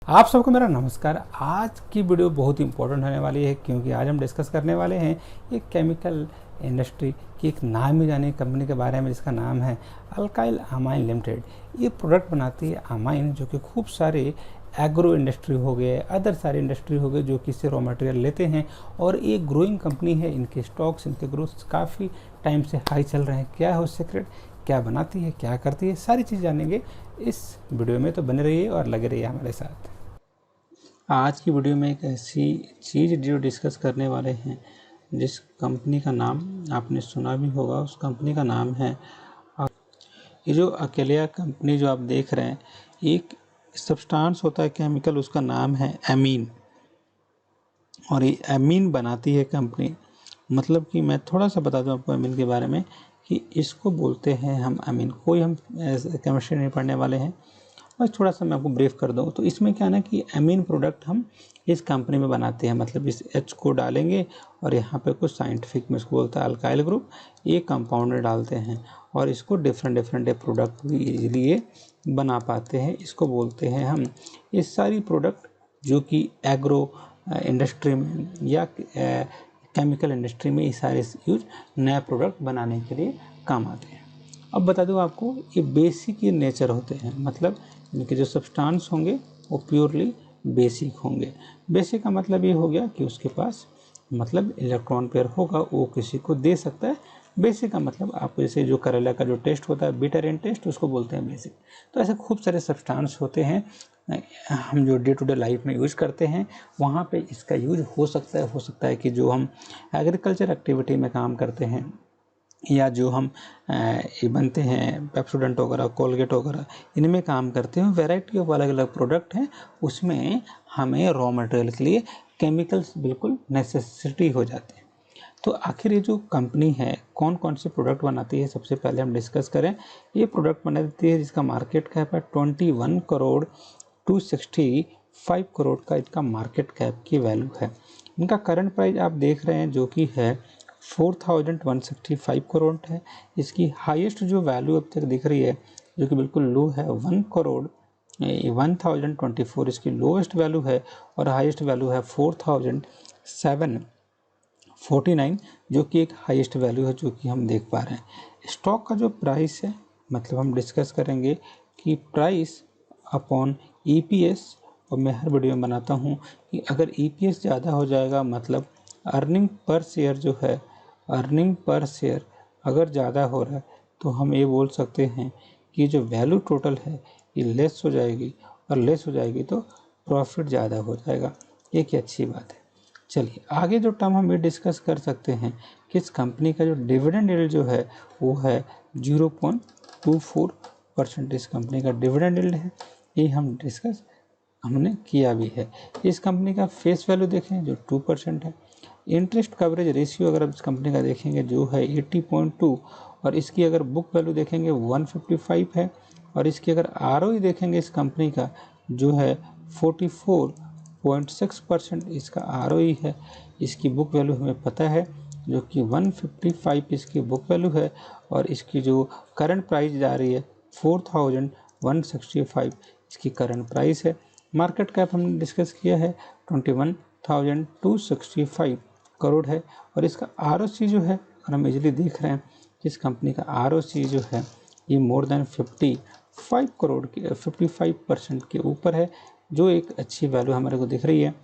आप सबको मेरा नमस्कार। आज की वीडियो बहुत इंपॉर्टेंट होने वाली है क्योंकि आज हम डिस्कस करने वाले हैं एक केमिकल इंडस्ट्री की एक नाम ही जानी कंपनी के बारे में जिसका नाम है अल्काइल अमाइन लिमिटेड। ये प्रोडक्ट बनाती है अमाइन, जो कि खूब सारे एग्रो इंडस्ट्री हो गए, अदर सारी इंडस्ट्री हो गए जो कि इससे रॉ मटेरियल लेते हैं और ये ग्रोइंग कंपनी है। इनके स्टॉक्स, इनके ग्रोथ काफ़ी टाइम से हाई चल रहे हैं। क्या है वो सीक्रेट, क्या बनाती है, क्या करती है, सारी चीज़ जानेंगे इस वीडियो में। तो बने रहिए और लगे रहिए हमारे साथ। आज की वीडियो में एक ऐसी चीज़ जो डिस्कस करने वाले हैं जिस कंपनी का नाम आपने सुना भी होगा। उस कंपनी का नाम है, ये जो अकेलिया कंपनी जो आप देख रहे हैं, एक सब्सटेंस होता है केमिकल, उसका नाम है एमीन। और ये एमीन बनाती है कंपनी। मतलब कि मैं थोड़ा सा बता दूं आपको एमीन के बारे में कि इसको बोलते हैं हम एमीन। कोई हम केमिस्ट्री नहीं पढ़ने वाले हैं, बस थोड़ा सा मैं आपको ब्रीफ कर दूँ। तो इसमें क्या ना कि एमीन प्रोडक्ट हम इस कंपनी में बनाते हैं। मतलब इस एच को डालेंगे और यहाँ पे कुछ साइंटिफिक में इसको बोलता है अल्काइल ग्रुप, ये कंपाउंड डालते हैं और इसको डिफरेंट प्रोडक्ट भी इजीली ये बना पाते हैं। इसको बोलते हैं हम, ये सारी प्रोडक्ट जो कि एग्रो इंडस्ट्री में या केमिकल इंडस्ट्री में ये सारे यूज नया प्रोडक्ट बनाने के लिए काम आते हैं। अब बता दूं आपको, ये बेसिक ये नेचर होते हैं। मतलब इनके जो सब्सटेंस होंगे वो प्योरली बेसिक होंगे। बेसिक का मतलब ये हो गया कि उसके पास मतलब इलेक्ट्रॉन पेयर होगा, वो किसी को दे सकता है। बेसिक का मतलब आपको जैसे जो करेला का जो टेस्ट होता है बिटर टेस्ट, उसको बोलते हैं बेसिक। तो ऐसे खूब सारे सब्सटेंस होते हैं हम जो डे टू डे लाइफ में यूज़ करते हैं, वहाँ पे इसका यूज हो सकता है कि जो हम एग्रीकल्चर एक्टिविटी में काम करते हैं या जो हम ये बनते हैं पेप्सोडेंट वगैरह, कोलगेट वगैरह, इनमें काम करते हैं। वैरायटी ऑफ अलग अलग प्रोडक्ट हैं, उसमें हमें रॉ मटेरियल के लिए केमिकल्स बिल्कुल नेसेसिटी हो जाते हैं। तो आखिर ये जो कंपनी है कौन कौन से प्रोडक्ट बनाती है, सबसे पहले हम डिस्कस करें। ये प्रोडक्ट बनाती है जिसका मार्केट कैप है 21 करोड़ 265 करोड़ का इसका मार्केट कैप की वैल्यू है। इनका करंट प्राइस आप देख रहे हैं जो कि है 4165 करोड़ है। इसकी हाईएस्ट जो वैल्यू अब तक दिख रही है जो कि बिल्कुल लो है 1 करोड़ 1024 इसकी लोवेस्ट वैल्यू है, और हाईएस्ट वैल्यू है 4749 जो कि एक हाईएस्ट वैल्यू है जो कि हम देख पा रहे हैं। स्टॉक का जो प्राइस है, मतलब हम डिस्कस करेंगे कि प्राइस अपॉन ईपीएस, और मैं हर वीडियो में बनाता हूँ कि अगर ईपीएस ज़्यादा हो जाएगा मतलब अर्निंग पर शेयर जो है, अर्निंग पर शेयर अगर ज़्यादा हो रहा है तो हम ये बोल सकते हैं कि जो वैल्यू टोटल है ये लेस हो जाएगी, और लेस हो जाएगी तो प्रॉफिट ज़्यादा हो जाएगा। ये की अच्छी बात है। चलिए आगे जो टर्म हम ये डिस्कस कर सकते हैं कि इस कंपनी का जो डिविडेंड यील्ड जो है वो है 0.24%। इस कंपनी का डिविडेंड यील्ड है, ये हम डिस्कस हमने किया भी है। इस कंपनी का फेस वैल्यू देखें जो 2% है। इंटरेस्ट कवरेज रेशियो अगर आप इस कंपनी का देखेंगे जो है 80.2, और इसकी अगर बुक वैल्यू देखेंगे 155 है, और इसकी अगर आरओई देखेंगे इस कंपनी का जो है 44.6% इसका आरओई है। इसकी बुक वैल्यू हमें पता है जो कि 155 इसकी बुक वैल्यू है, और इसकी जो करंट प्राइस जा रही है 4165 इसकी करंट प्राइस है। मार्केट कैप हमने डिस्कस किया है 21,265 करोड़ है, और इसका आरओसी जो है, और हम इजीली देख रहे हैं कि इस कंपनी का आरओसी जो है ये मोर देन 55 करोड़ की 55% के ऊपर है, जो एक अच्छी वैल्यू हमारे को दिख रही है।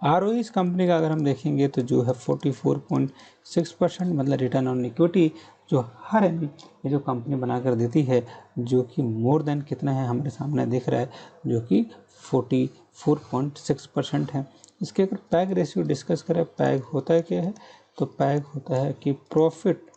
आरओई इस कंपनी का अगर हम देखेंगे तो जो है 44.6%, मतलब रिटर्न ऑन इक्विटी जो हर ये जो कंपनी बना कर देती है, जो कि मोर देन कितना है हमारे सामने दिख रहा है जो कि 44.6% है। इसके अगर पैग रेशियो डिस्कस करें, पैग होता है क्या है, तो पैग होता है कि प्रॉफिट,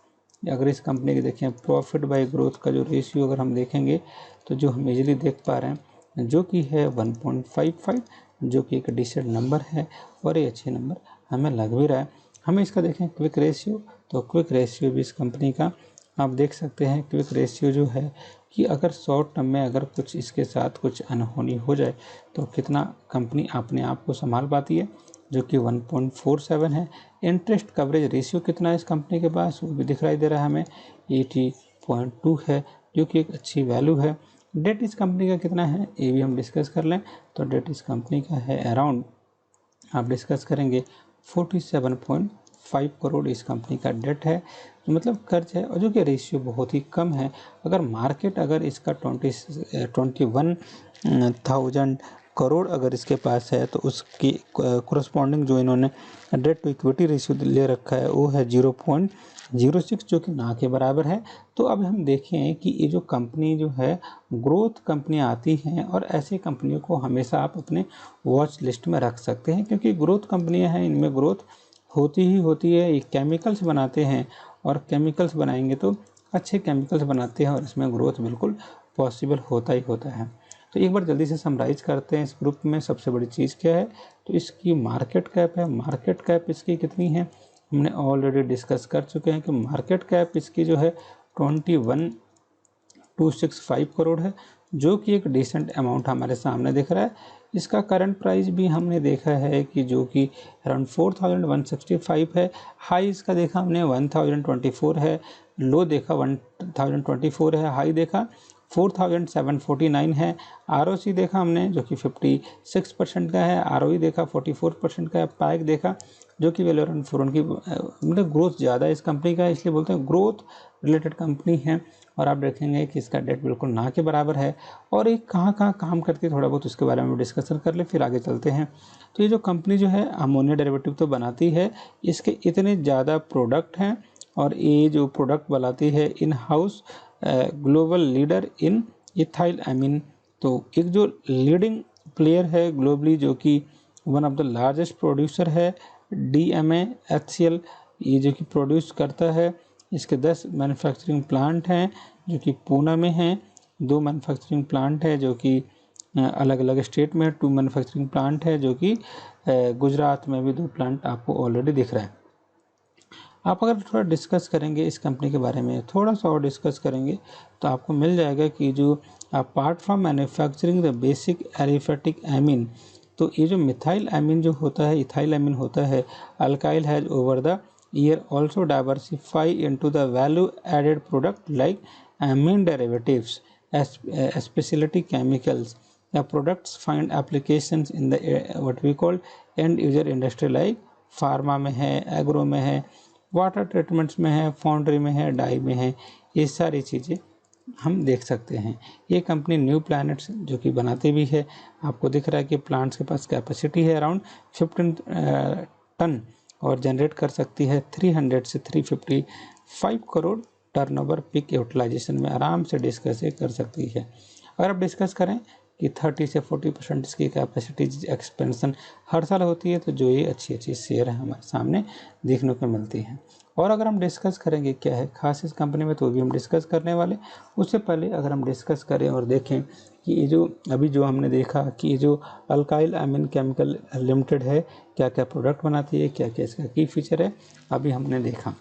अगर इस कंपनी के देखें प्रॉफिट बाय ग्रोथ का जो रेशियो अगर हम देखेंगे तो जो हम इजीली देख पा रहे हैं जो कि है 1.55, जो कि एक डिसेंट नंबर है, और ये अच्छे नंबर हमें लग भी रहा है। हमें इसका देखें क्विक रेशियो, तो क्विक रेशियो भी इस कंपनी का आप देख सकते हैं। क्विक रेशियो जो है कि अगर शॉर्ट टर्म में अगर कुछ इसके साथ कुछ अनहोनी हो जाए तो कितना कंपनी अपने आप को संभाल पाती है, जो कि 1.47 है। इंटरेस्ट कवरेज रेशियो कितना है इस कंपनी के पास, वो भी दिखाई दे रहा है हमें 80.2 है, जो कि एक अच्छी वैल्यू है। डेट इस कंपनी का कितना है ये भी हम डिस्कस कर लें। तो डेट इस कंपनी का है अराउंड आप डिस्कस करेंगे 47.5 करोड़ इस कंपनी का डेट है, मतलब कर्ज है, और जो कि रेशियो बहुत ही कम है। अगर मार्केट अगर इसका 21,000 करोड़ अगर इसके पास है तो उसकी कोरस्पॉन्डिंग जो इन्होंने डेट टू इक्विटी रेशियो ले रखा है वो है 0.06, जो कि ना के बराबर है। तो अब हम देखें कि ये जो कंपनी जो है ग्रोथ कंपनी आती हैं, और ऐसी कंपनियों को हमेशा आप अपने वॉच लिस्ट में रख सकते हैं, क्योंकि ग्रोथ कंपनियां हैं, इनमें ग्रोथ होती ही होती है। ये केमिकल्स बनाते हैं, और केमिकल्स बनाएंगे तो अच्छे केमिकल्स बनाते हैं, और इसमें ग्रोथ बिल्कुल पॉसिबल होता ही होता है। तो एक बार जल्दी से समराइज करते हैं, इस ग्रुप में सबसे बड़ी चीज़ क्या है, तो इसकी मार्केट कैप है। मार्केट कैप इसकी कितनी है, हमने ऑलरेडी डिस्कस कर चुके हैं कि मार्केट कैप इसकी जो है 21,265 करोड़ है, जो कि एक डिसेंट अमाउंट हमारे सामने दिख रहा है। इसका करंट प्राइस भी हमने देखा है कि जो कि अराउंड 4,165 है। हाई इसका देखा हमने 1,024 है, लो देखा 1,024 है, हाई देखा 4,749 है। आरओसी देखा हमने जो कि 56% का है, आरओई देखा 44% का है, पैक देखा जो कि वैल्यूएशन फॉर उनकी मतलब ग्रोथ ज़्यादा है इस कंपनी का, इसलिए बोलते हैं ग्रोथ रिलेटेड कंपनी है। और आप देखेंगे कि इसका डेट बिल्कुल ना के बराबर है। और ये कहाँ कहाँ काम करती है थोड़ा बहुत उसके बारे में डिस्कशन कर ले, फिर आगे चलते हैं। तो ये जो कंपनी जो है अमोनिया डेरिवेटिव तो बनाती है, इसके इतने ज़्यादा प्रोडक्ट हैं, और ये जो प्रोडक्ट बनाती है in house global leader in ethyl amine. तो एक जो लीडिंग प्लेयर है ग्लोबली, जो कि one of the largest producer है DMA HCl, ये जो कि प्रोड्यूस करता है। इसके 10 मैन्युफैक्चरिंग प्लांट हैं जो कि पूना में हैं, 2 मैन्युफैक्चरिंग प्लांट है जो कि अलग अलग स्टेट में, 2 मैन्युफैक्चरिंग प्लांट है जो कि गुजरात में भी 2 प्लांट आपको ऑलरेडी दिख रहा है। आप अगर थोड़ा डिस्कस करेंगे इस कंपनी के बारे में, थोड़ा सा और डिस्कस करेंगे तो आपको मिल जाएगा कि जो apart from manufacturing the basic aliphatic amine, तो ये जो मिथाइल एमीन जो होता है, इथाइल एमीन होता है, alkyl has over the year also diversify into the value added product like amine derivatives, speciality chemicals. The products find applications in the what we call end user industry like pharma में है, agro में है, water treatments में है, foundry में है, die में है, ये सारी चीज़ें हम देख सकते हैं। ये कंपनी न्यू प्लैनेट्स जो कि बनाते भी है, आपको दिख रहा है कि प्लांट्स के पास कैपेसिटी है अराउंड 15 टन, और जनरेट कर सकती है 300 से 355 करोड़ टर्नओवर पिक यूटिलाइजेशन में आराम से डिस्कस कर सकती है। अगर आप डिस्कस करें कि 30 से 40% इसकी कैपेसिटी एक्सपेंशन हर साल होती है, तो जो ये अच्छी अच्छी शेयर है हमारे सामने देखने को मिलती हैं। और अगर हम डिस्कस करेंगे क्या है खास इस कंपनी में, तो भी हम डिस्कस करने वाले। उससे पहले अगर हम डिस्कस करें और देखें कि ये जो अभी जो हमने देखा कि ये जो अल्काइल एमीन केमिकल लिमिटेड है, क्या क्या प्रोडक्ट बनाती है, क्या क्या इसका की फीचर है, अभी हमने देखा।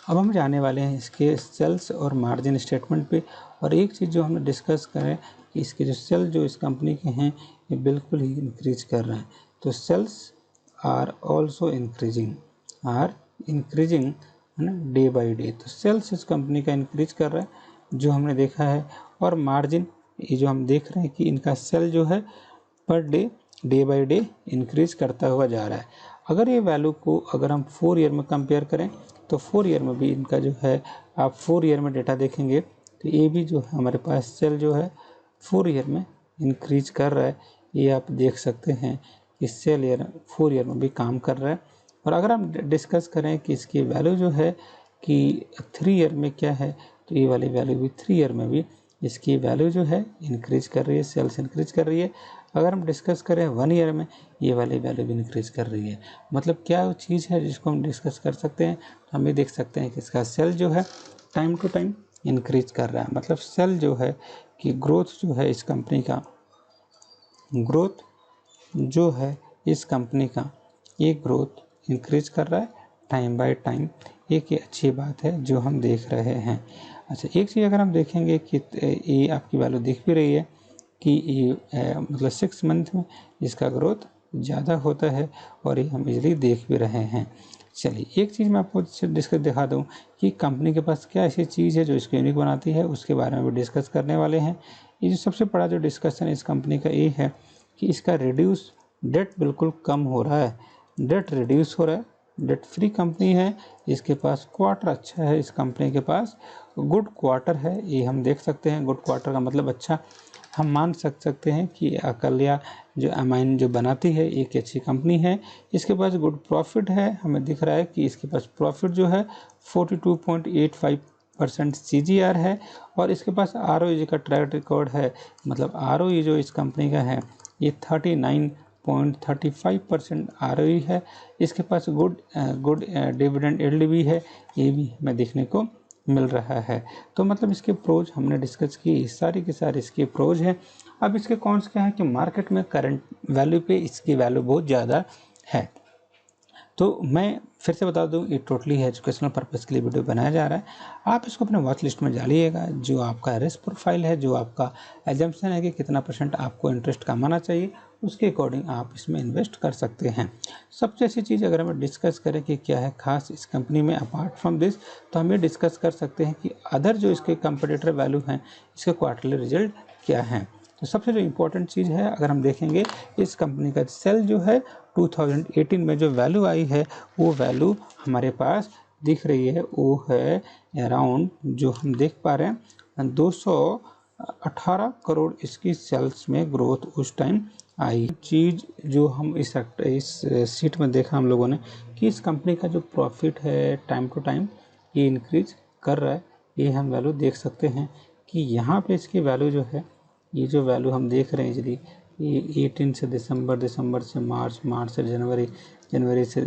अब हम जाने वाले हैं इसके सेल्स और मार्जिन स्टेटमेंट पे। और एक चीज़ जो हमने डिस्कस करें कि इसके जो सेल जो इस कंपनी के हैं ये बिल्कुल ही इंक्रीज कर रहे हैं। तो सेल्स आर ऑल्सो इंक्रीजिंग है ना, डे बाई डे। तो सेल्स इस कंपनी का इंक्रीज कर रहा है जो हमने देखा है। और मार्जिन ये जो हम देख रहे हैं कि इनका सेल जो है per day by day increase करता हुआ जा रहा है। अगर ये वैल्यू को अगर हम 4 ईयर में कंपेयर करें, तो 4 ईयर में भी इनका जो है, आप 4 ईयर में डेटा देखेंगे तो ये भी जो है हमारे पास सेल जो है 4 ईयर में इंक्रीज कर रहा है। ये आप देख सकते हैं कि सेल 4 ईयर में भी काम कर रहा है। और अगर हम डिस्कस करें कि इसकी वैल्यू जो है कि 3 ईयर में क्या है, तो ये वाली वैल्यू भी 3 ईयर में भी इसकी वैल्यू जो है इंक्रीज कर रही है, सेल्स इंक्रीज कर रही है। अगर हम डिस्कस करें 1 ईयर में, ये वाली वैल्यू भी इंक्रीज कर रही है। मतलब क्या वो चीज़ है जिसको हम डिस्कस कर सकते हैं, तो हम ये देख सकते हैं कि इसका सेल जो है टाइम टू टाइम इंक्रीज कर रहा है। मतलब सेल जो है कि ग्रोथ जो है इस कंपनी का, ग्रोथ जो है इस कंपनी का, ये ग्रोथ इंक्रीज कर रहा है टाइम बाय टाइम। एक ये अच्छी बात है जो हम देख रहे हैं। अच्छा, एक चीज़ अगर हम देखेंगे कि ये आपकी वैल्यू दिख भी रही है कि ये मतलब 6 मंथ में इसका ग्रोथ ज़्यादा होता है, और ये हम इजली देख भी रहे हैं। चलिए एक चीज़ मैं आपको डिस्कस दिखा दूं कि कंपनी के पास क्या ऐसी चीज़ है जो इसको यूनिक बनाती है, उसके बारे में भी डिस्कस करने वाले हैं। ये जो सबसे बड़ा जो डिस्कशन इस कंपनी का ये है कि इसका रिड्यूस डेट बिल्कुल कम हो रहा है, डेट रिड्यूस हो रहा है, डेट फ्री कंपनी है। इसके पास क्वार्टर अच्छा है, इस कंपनी के पास गुड क्वार्टर है, ये हम देख सकते हैं। गुड क्वार्टर का मतलब अच्छा, हम मान सकते हैं कि अकल्या जो अमाइन जो बनाती है एक अच्छी कंपनी है। इसके पास गुड प्रॉफिट है, हमें दिख रहा है कि इसके पास प्रॉफिट जो है 42.85% CGR है। और इसके पास ROE का ट्रैक रिकॉर्ड है, मतलब ROE जो इस कंपनी का है ये 39.35% ROE है। इसके पास गुड डिविडेंड यील्ड भी है, ये भी हमें देखने को मिल रहा है। तो मतलब इसके प्रोज हमने डिस्कस की, सारी के सारे इसके प्रोज हैं। अब इसके कॉन्स क्या है कि मार्केट में करंट वैल्यू पे इसकी वैल्यू बहुत ज़्यादा है। तो मैं फिर से बता दूं, ये टोटली एजुकेशनल पर्पज़ के लिए वीडियो बनाया जा रहा है। आप इसको अपने वॉच लिस्ट में डालिएगा। जो आपका रिस्क प्रोफाइल है, जो आपका एजम्पशन है कि कितना % आपको इंटरेस्ट कमाना चाहिए, उसके अकॉर्डिंग आप इसमें इन्वेस्ट कर सकते हैं। सबसे अच्छी चीज़ अगर हम डिस्कस करें कि क्या है खास इस कंपनी में अपार्ट फ्रॉम दिस, तो हम ये डिस्कस कर सकते हैं कि अदर जो इसके कंपटीटर वैल्यू हैं, इसके क्वार्टरली रिजल्ट क्या हैं। तो सबसे जो इम्पोर्टेंट चीज़ है, अगर हम देखेंगे इस कंपनी का सेल जो है 2018 में जो वैल्यू आई है, वो वैल्यू हमारे पास दिख रही है, वो है अराउंड, जो हम देख पा रहे हैं 218 करोड़ इसकी सेल्स में ग्रोथ उस टाइम आई। चीज़ जो हम इस सीट में देखा हम लोगों ने कि इस कंपनी का जो प्रॉफिट है टाइम टू टाइम ये इंक्रीज कर रहा है। ये हम वैल्यू देख सकते हैं कि यहाँ पे इसकी वैल्यू जो है, ये जो वैल्यू हम देख रहे हैं इजली, ये 18 से दिसंबर, दिसंबर से मार्च, मार्च से जनवरी, जनवरी से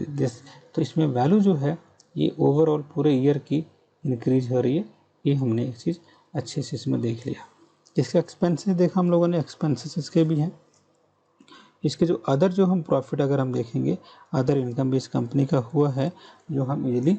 तो इसमें वैल्यू जो है ये ओवरऑल पूरे ईयर की इंक्रीज हो रही है। ये हमने एक चीज़ अच्छे से इसमें देख लिया। इसके एक्सपेंसेस देखा हम लोगों ने, एक्सपेंसेस इसके भी हैं। इसके जो अदर जो हम प्रॉफिट अगर हम देखेंगे, अदर इनकम भी इस कंपनी का हुआ है, जो हम इजीली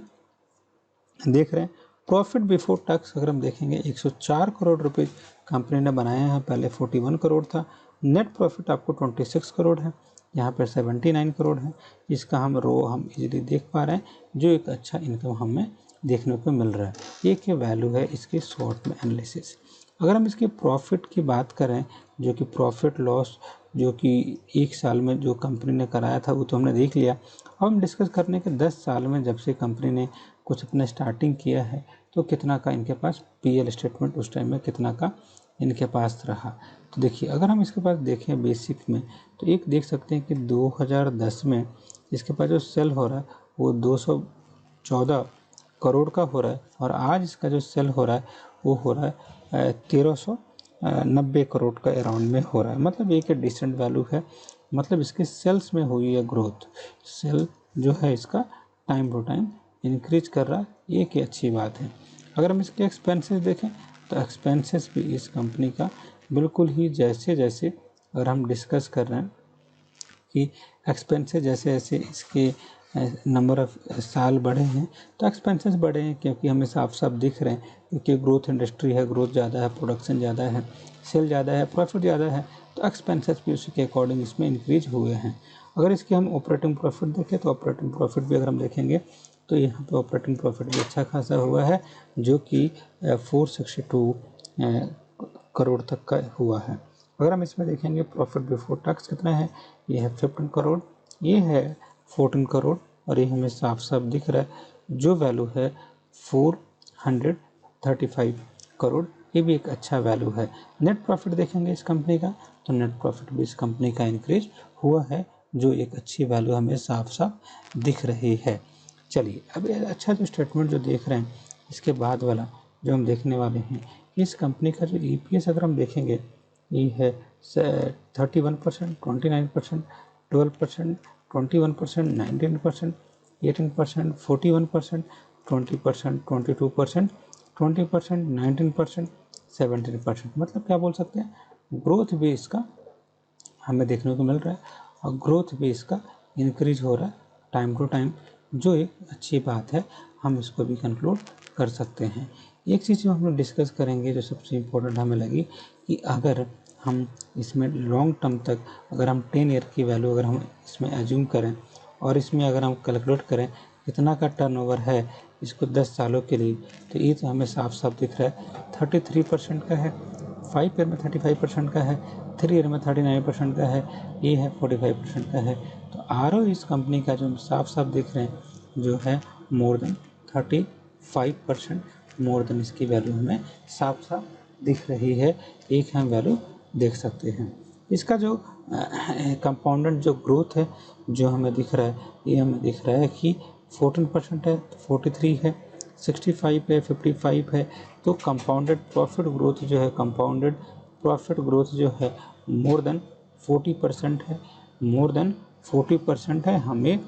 देख रहे हैं। प्रॉफिट बिफोर टैक्स अगर हम देखेंगे 104 करोड़ रुपए कंपनी ने बनाया है, पहले 41 करोड़ था। नेट प्रॉफिट आपको 26 करोड़ है, यहाँ पर 79 करोड़ है। इसका हम इजीली देख पा रहे हैं, जो एक अच्छा इनकम हमें देखने को मिल रहा है। एक ये वैल्यू है इसकी शॉर्ट में एनालिसिस। अगर हम इसके प्रॉफिट की बात करें, जो कि प्रॉफिट लॉस जो कि एक साल में जो कंपनी ने कराया था वो तो हमने देख लिया। अब हम डिस्कस करने के 10 साल में जब से कंपनी ने कुछ अपने स्टार्टिंग किया है, तो कितना का इनके पास PL स्टेटमेंट उस टाइम में कितना का इनके पास रहा। तो देखिए अगर हम इसके पास देखें बेसिक में, तो एक देख सकते हैं कि 2010 में इसके पास जो सेल हो रहा है वो 214 करोड़ का हो रहा है, और आज इसका जो सेल हो रहा है वो हो रहा है 1390 करोड़ का अराउंड में हो रहा है। मतलब एक डिसेंट वैल्यू है, मतलब इसके सेल्स में हुई है ग्रोथ। सेल जो है इसका टाइम टू टाइम इंक्रीज कर रहा है, एक अच्छी बात है। अगर हम इसके एक्सपेंसेस देखें, तो एक्सपेंसेस भी इस कंपनी का बिल्कुल ही जैसे जैसे अगर हम डिस्कस कर रहे हैं कि एक्सपेंसेस जैसे जैसे इसके नंबर ऑफ साल बढ़े हैं, तो एक्सपेंसेस बढ़े हैं, क्योंकि हमें साफ साफ दिख रहे हैं, क्योंकि ग्रोथ इंडस्ट्री है, ग्रोथ ज़्यादा है, प्रोडक्शन ज़्यादा है, सेल ज़्यादा है, प्रॉफिट ज़्यादा है, तो एक्सपेंसेस भी उसी के अकॉर्डिंग इसमें इंक्रीज हुए हैं। अगर इसके हम ऑपरेटिंग प्रॉफिट देखें, तो ऑपरेटिंग प्रॉफिट भी अगर हम देखेंगे, तो यहाँ पे ऑपरेटिंग प्रॉफिट भी अच्छा खासा हुआ है, जो कि 462 करोड़ तक का हुआ है। अगर हम इसमें देखेंगे प्रॉफिट बिफोर टैक्स कितना है, ये है 15 करोड़, ये है 14 करोड़, और ये हमें साफ साफ दिख रहा है जो वैल्यू है 435 करोड़, ये भी एक अच्छा वैल्यू है। नेट प्रॉफिट देखेंगे इस कंपनी का, तो नेट प्रॉफिट भी इस कंपनी का इंक्रीज हुआ है, जो एक अच्छी वैल्यू हमें साफ साफ दिख रही है। चलिए अब अच्छा जो स्टेटमेंट जो देख रहे हैं, इसके बाद वाला जो हम देखने वाले हैं, इस कंपनी का जो EPS अगर हम देखेंगे, ये है 31%, 29%, 12%, 21%, 19%, 18%, 41%, 20%, 22%, 20%, 19%, 17%। मतलब क्या बोल सकते हैं, ग्रोथ भी इसका हमें देखने को मिल रहा है, और ग्रोथ भी इसका इंक्रीज हो रहा है टाइम टू टाइम, जो एक अच्छी बात है, हम इसको भी कंक्लूड कर सकते हैं। एक चीज़ जो हम लोग डिस्कस करेंगे, जो सबसे इम्पोर्टेंट हमें लगी, कि अगर हम इसमें लॉन्ग टर्म तक अगर हम 10 ईयर की वैल्यू अगर हम इसमें एज्यूम करें, और इसमें अगर हम कैलकुलेट करें कितना का टर्नओवर है इसको 10 सालों के लिए, तो ये तो हमें साफ साफ दिख रहा है 33% का है, 5 ईयर में 35% का है, 3 ईयर में 39% का है, ये है 45% का है। तो ROE इस कंपनी का जो साफ साफ दिख रहे हैं जो है मोर देन 35%, मोर देन इसकी वैल्यू हमें साफ साफ दिख रही है। एक हम वैल्यू देख सकते हैं। इसका जो कंपाउंडेड जो ग्रोथ है जो हमें दिख रहा है, ये हमें दिख रहा है कि 14% है, 43 है, 65 है, 55 है। तो कंपाउंडेड प्रॉफिट ग्रोथ जो है, कंपाउंडेड प्रॉफिट ग्रोथ जो है मोर देन 40% है, मोर देन 40% है हमें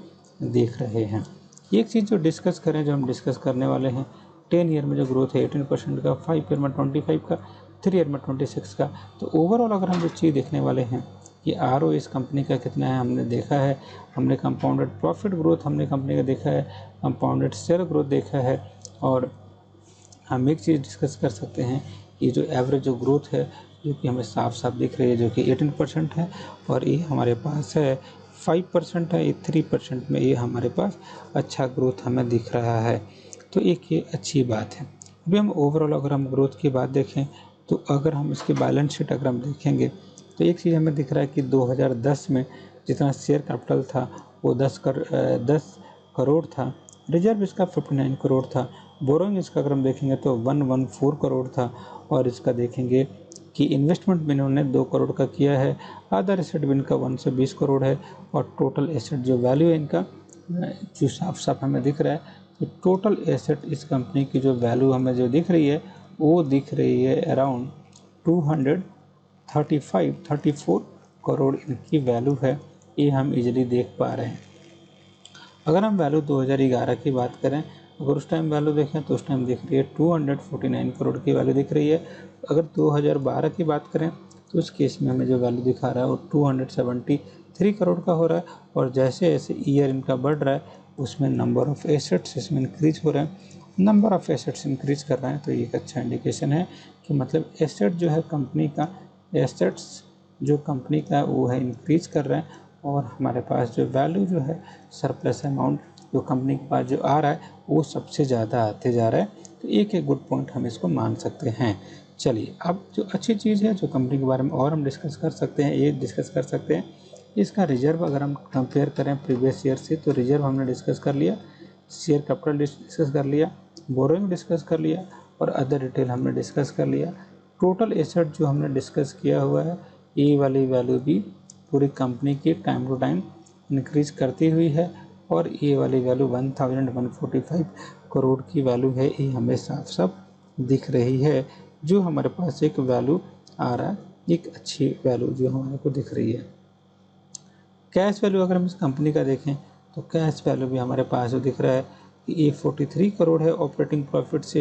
देख रहे हैं। एक चीज़ जो डिस्कस करें, जो हम डिस्कस करने वाले हैं, 10 ईयर में जो ग्रोथ है 18% का, 5 ईयर में 25 का, 3 ईयर में 26 का। तो ओवरऑल अगर हम जो चीज़ देखने वाले हैं कि ROE इस कंपनी का कितना है हमने देखा है, हमने कंपाउंडेड प्रॉफिट ग्रोथ हमने कंपनी का देखा है, कंपाउंडेड शेयर ग्रोथ देखा है, और हम एक चीज़ डिस्कस कर सकते हैं कि जो एवरेज जो ग्रोथ है जो कि हमें साफ साफ दिख रही है जो कि 18% है, और ये हमारे पास है 5% है, ये 3% में ये हमारे पास अच्छा ग्रोथ हमें दिख रहा है। तो एक ये अच्छी बात है। अभी हम ओवरऑल अगर हम ग्रोथ की बात देखें तो अगर हम इसकी बैलेंस शीट अगर हम देखेंगे तो एक चीज़ हमें दिख रहा है कि 2010 में जितना शेयर कैपिटल था वो 10 करोड़ था, रिजर्व इसका 59 करोड़ था, बोरोइंग इसका अगर हम देखेंगे तो 114 करोड़ था, और इसका देखेंगे कि इन्वेस्टमेंट भी इन्होंने 2 करोड़ का किया है, अदर एसेट भी इनका 120 करोड़ है, और टोटल एसेट जो वैल्यू है इनका जो साफ साफ हमें दिख रहा है कि टोटल एसेट इस कंपनी की जो वैल्यू हमें जो दिख रही है वो दिख रही है अराउंड 234 करोड़ इनकी वैल्यू है, ये हम इजीली देख पा रहे हैं। अगर हम वैल्यू 2011 की बात करें, अगर उस टाइम वैल्यू देखें तो उस टाइम दिख रही है 249 करोड़ की वैल्यू दिख रही है। अगर 2012 की बात करें तो उस केस में हमें जो वैल्यू दिखा रहा है वो 273 करोड़ का हो रहा है, और जैसे जैसे ईयर इनका बढ़ रहा है उसमें नंबर ऑफ़ एसेट्स इसमें इंक्रीज हो रहे हैं, नंबर ऑफ़ एसेट्स इंक्रीज कर रहे हैं। तो ये एक अच्छा इंडिकेशन है कि मतलब एसेट जो है कंपनी का, एसेट्स जो कंपनी का वो है इंक्रीज कर रहे हैं, और हमारे पास जो वैल्यू जो है सरप्लस अमाउंट जो कंपनी के पास जो आ रहा है वो सबसे ज़्यादा आते जा रहा है। तो एक गुड पॉइंट हम इसको मान सकते हैं। चलिए अब जो अच्छी चीज़ है जो कंपनी के बारे में और हम डिस्कस कर सकते हैं, ये डिस्कस कर सकते हैं इसका रिजर्व अगर हम कंपेयर करें प्रीवियस ईयर से, तो रिजर्व हमने डिस्कस कर लिया, शेयर कैपिटल डिस्कस कर लिया, बोरोइंग डिस्कस कर लिया, और अदर डिटेल हमने डिस्कस कर लिया। टोटल एसेट जो हमने डिस्कस किया हुआ है, ये वाली वैल्यू भी पूरी कंपनी की टाइम टू टाइम इंक्रीज करती हुई है, और ये वाली वैल्यू 1145 करोड़ की वैल्यू है, ये हमें साफ साफ दिख रही है। जो हमारे पास एक वैल्यू आ रहा है, एक अच्छी वैल्यू जो हमारे को दिख रही है। कैश वैल्यू अगर हम इस कंपनी का देखें तो कैश वैल्यू भी हमारे पास जो दिख रहा है कि ये 43 करोड़ है ऑपरेटिंग प्रॉफिट से,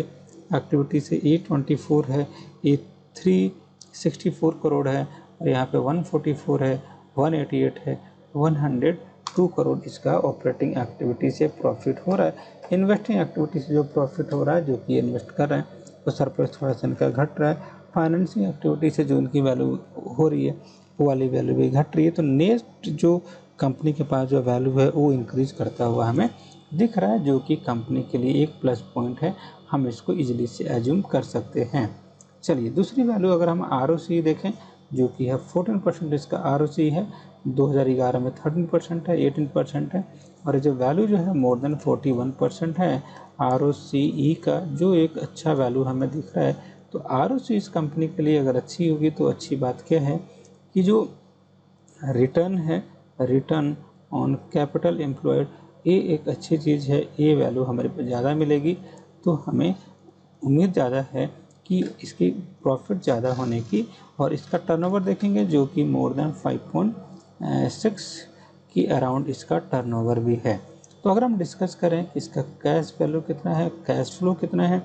एक्टिविटी से ये 24 है, ये 364 करोड़ है, और यहाँ पे 144 है, 188 है, 102 करोड़ इसका ऑपरेटिंग एक्टिविटी से प्रॉफिट हो रहा है। इन्वेस्टिंग एक्टिविटी से जो प्रॉफिट हो रहा है, जो कि इन्वेस्ट कर रहे हैं, वो सरप्लस थोड़ा सा इनका घट रहा है। फाइनेंसिंग एक्टिविटी से जो उनकी वैल्यू हो रही है वो वाली वैल्यू भी घट रही है। तो नेक्स्ट जो कंपनी के पास जो वैल्यू है वो इंक्रीज करता हुआ हमें दिख रहा है, जो कि कंपनी के लिए एक प्लस पॉइंट है, हम इसको इजीली से एज्यूम कर सकते हैं। चलिए दूसरी वैल्यू अगर हम ROCE देखें जो कि है 14% इसका ROCE है, 2011 में 13% है, 18% है, और जो वैल्यू जो है मोर देन 41% है ROCE का, जो एक अच्छा वैल्यू हमें दिख रहा है। तो ROCE इस कंपनी के लिए अगर अच्छी होगी तो अच्छी बात क्या है कि जो रिटर्न है, रिटर्न ऑन कैपिटल एम्प्लॉयड, ये एक अच्छी चीज़ है, ये वैल्यू हमारे पे ज़्यादा मिलेगी, तो हमें उम्मीद ज़्यादा है कि इसकी प्रॉफिट ज़्यादा होने की। और इसका टर्नओवर देखेंगे जो कि मोर देन 5.6 की अराउंड इसका टर्नओवर भी है। तो अगर हम डिस्कस करें कि इसका कैश वैल्यू कितना है, कैश फ्लो कितना है,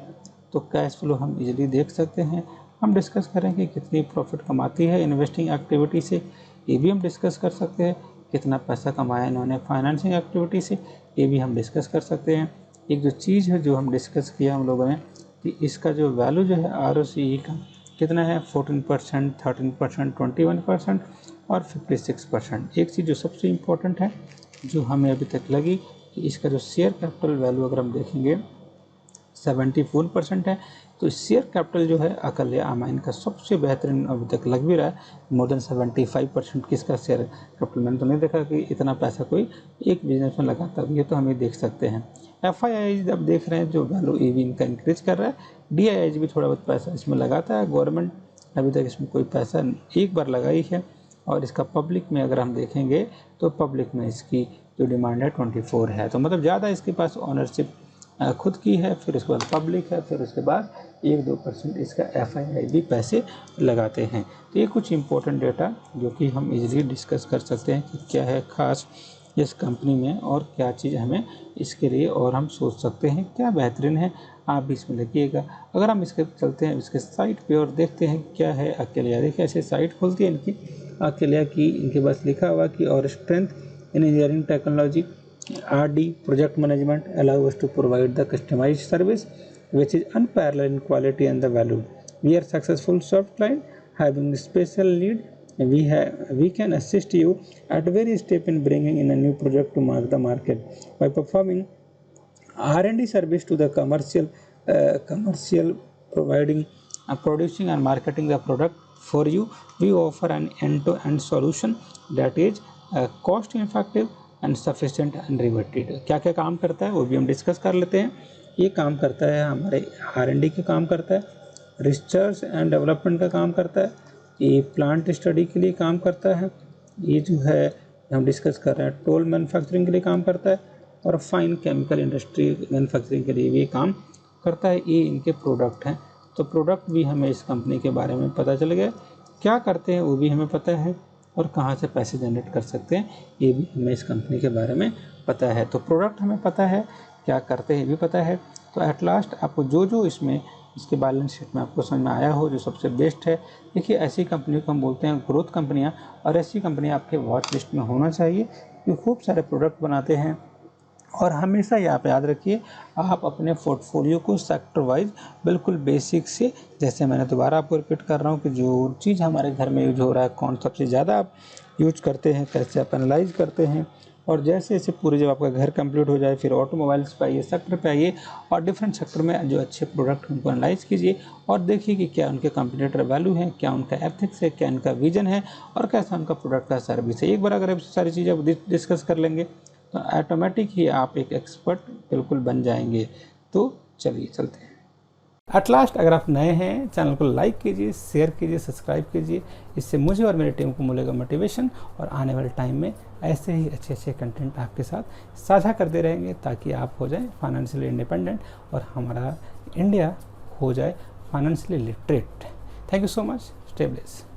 तो कैश फ्लो हम इजीली देख सकते हैं। हम डिस्कस करें कि कितनी प्रॉफिट कमाती है इन्वेस्टिंग एक्टिविटी से, ये भी हम डिस्कस कर सकते हैं। कितना पैसा कमाया इन्होंने फाइनेंसिंग एक्टिविटी से, ये भी हम डिस्कस कर सकते हैं। एक जो चीज़ है जो हम डिस्कस किया हम लोगों ने कि इसका जो वैल्यू जो है ROCE का कितना है, 14%, 13%, 21% और 56%। एक चीज़ जो सबसे इम्पोर्टेंट है जो हमें अभी तक लगी कि इसका जो शेयर कैपिटल वैल्यू अगर हम देखेंगे 74% है। तो शेयर कैपिटल जो है अकल्या अमाइन का सबसे बेहतरीन अभी तक लग भी रहा है, मोर देन 75% किसका शेयर कैपिटल। मैंने तो नहीं देखा कि इतना पैसा कोई एक बिजनेस में लगाता है, ये तो हम ये देख सकते हैं। FII अब देख रहे हैं जो वैल्यू EV इनका इंक्रीज कर रहा है। DII भी थोड़ा बहुत पैसा इसमें लगाता है, गवर्नमेंट अभी तक इसमें कोई पैसा एक बार लगाई है। और इसका पब्लिक में अगर हम देखेंगे तो पब्लिक में इसकी जो डिमांड है 24 है, तो मतलब ज़्यादा इसके पास ऑनरशिप खुद की है, फिर उसके बाद पब्लिक है, फिर उसके बाद 1-2% इसका FII भी पैसे लगाते हैं। तो ये कुछ इंपॉर्टेंट डेटा जो कि हम इजीली डिस्कस कर सकते हैं कि क्या है खास इस कंपनी में और क्या चीज़ हमें इसके लिए और हम सोच सकते हैं क्या बेहतरीन है। आप भी इसमें लगिएगा। अगर हम इसके चलते हैं इसके साइट पे और देखते हैं क्या है अकेल्या, देखिए ऐसे साइट खुलती है इनकी अकेल्या की, इनके पास लिखा हुआ कि और strength in engineering technology RD project management allow us to provide the customized service which is unparalleled in quality and the value. We are successful soft client having special need. We can assist you at various step in bringing in a new project to the market by performing R&D service to the commercial providing producing and marketing the product for you. We offer an end-to-end solution that is cost effective and sufficient unreverted. क्या क्या काम करता है वो भी हम discuss कर लेते हैं। ये काम करता है हमारे R&D के काम करता है, रिसर्च एंड डेवलपमेंट का काम करता है, ये प्लांट स्टडी के लिए काम करता है, ये जो है हम डिस्कस कर रहे हैं टोल मैन्युफैक्चरिंग के लिए काम करता है, और फाइन केमिकल इंडस्ट्री मैन्युफैक्चरिंग के लिए भी काम करता है। ये इनके प्रोडक्ट हैं। तो प्रोडक्ट भी हमें इस कंपनी के बारे में पता चल गया, क्या करते हैं वो भी हमें पता है, और कहाँ से पैसे जनरेट कर सकते हैं ये भी हमें इस कंपनी के बारे में पता है। तो प्रोडक्ट हमें पता है, क्या करते हैं ये भी पता है। तो एट लास्ट आपको जो इसमें इसके बैलेंस शीट में आपको समझ में आया हो जो सबसे बेस्ट है। देखिए ऐसी कंपनी को हम बोलते हैं ग्रोथ कंपनियां, और ऐसी कंपनियां आपके वॉच लिस्ट में होना चाहिए क्योंकि खूब सारे प्रोडक्ट बनाते हैं। और हमेशा ये आप याद रखिए, आप अपने पोर्टफोलियो को सेक्टर वाइज बिल्कुल बेसिक से, जैसे मैंने दोबारा आपको रिपीट कर रहा हूँ कि जो चीज़ हमारे घर में यूज हो रहा है कौन सबसे ज़्यादा आप यूज करते हैं, कैसे आप एनालाइज करते हैं, और जैसे जैसे पूरे जब आपका घर कंप्लीट हो जाए फिर ऑटोमोबाइल्स पे आइए, सेक्टर पे आइए, और डिफरेंट सेक्टर में जो अच्छे प्रोडक्ट उनको एनालाइज कीजिए और देखिए कि क्या उनके कंपटीटर वैल्यू है, क्या उनका एथिक्स है, क्या उनका विजन है, और कैसा उनका प्रोडक्ट का सर्विस है। एक बार अगर आप सारी चीज़ें डिस्कस कर लेंगे तो ऑटोमेटिक ही आप एक एक्सपर्ट बिल्कुल बन जाएंगे। तो चलिए चलते हैं। एट लास्ट अगर आप नए हैं चैनल को लाइक कीजिए, शेयर कीजिए, सब्सक्राइब कीजिए। इससे मुझे और मेरी टीम को मिलेगा मोटिवेशन, और आने वाले टाइम में ऐसे ही अच्छे कंटेंट आपके साथ साझा करते रहेंगे ताकि आप हो जाए फाइनेंशियली इंडिपेंडेंट और हमारा इंडिया हो जाए financially literate. Thank you so much. Stay blessed.